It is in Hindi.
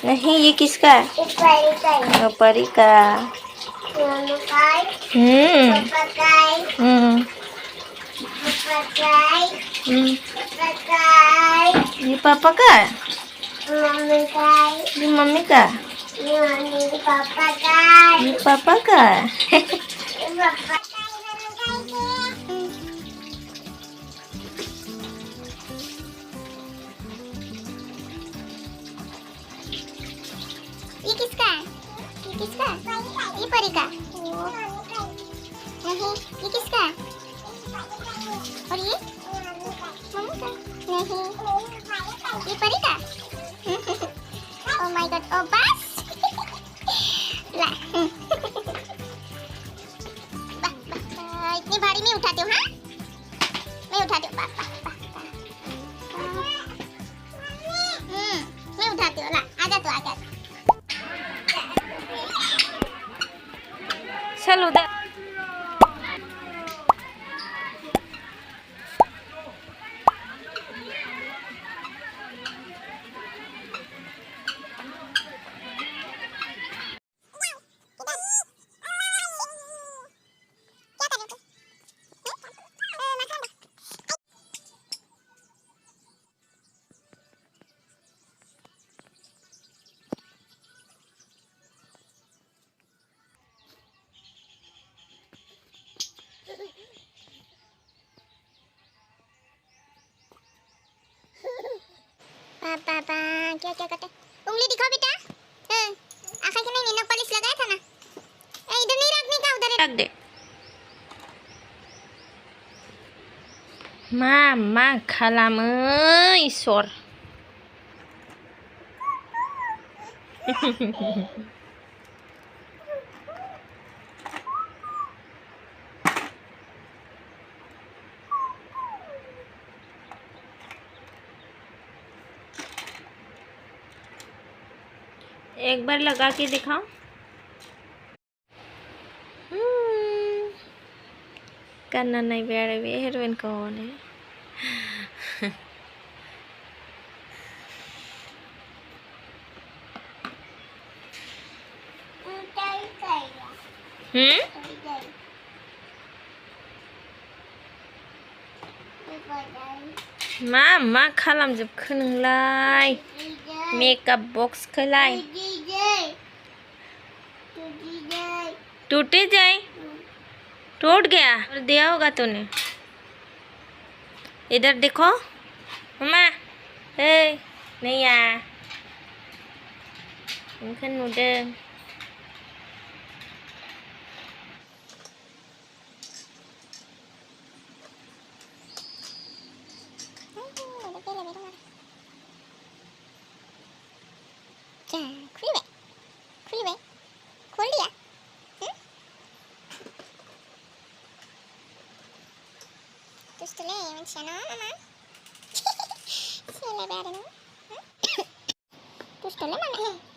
नहीं, ये किसका है? परी का। ये पापा का है? ये मम्मी का? ये पापा का है? ये किसका है? ये किसका है? ये परी का। नहीं, ये किसका है? और ये मम्मी का। नहीं, ये परी का। ओह माय गॉड, ओ बस। ला। इतनी भारी मैं उठाती हूँ, हाँ? मैं उठाती हूँ, मैं उठाती हूँ। ला, आजा तू, आजा। चलो उधर। पापा क्या क्या करते? उंगली दिखाओ बेटा। आँखें के नहीं, नख पॉलिश लगाया था ना? इधर नहीं रखने का, उधर रख दे। मा खालामो ईश्वर। एक बार लगा के दिखाओ। करना नहीं बेड़े वे हीरोइन कौन है? मा खालामजोबखो नोंलाय? मेकअप बॉक्स खोलाय। टूटे जाए? टूट गया? और दिया होगा तूने। इधर देखो मम्मा। नहीं आ इनका नूडल। खोल दिया। Tustulah yang sana mama. Sila baru. Tustulah mama.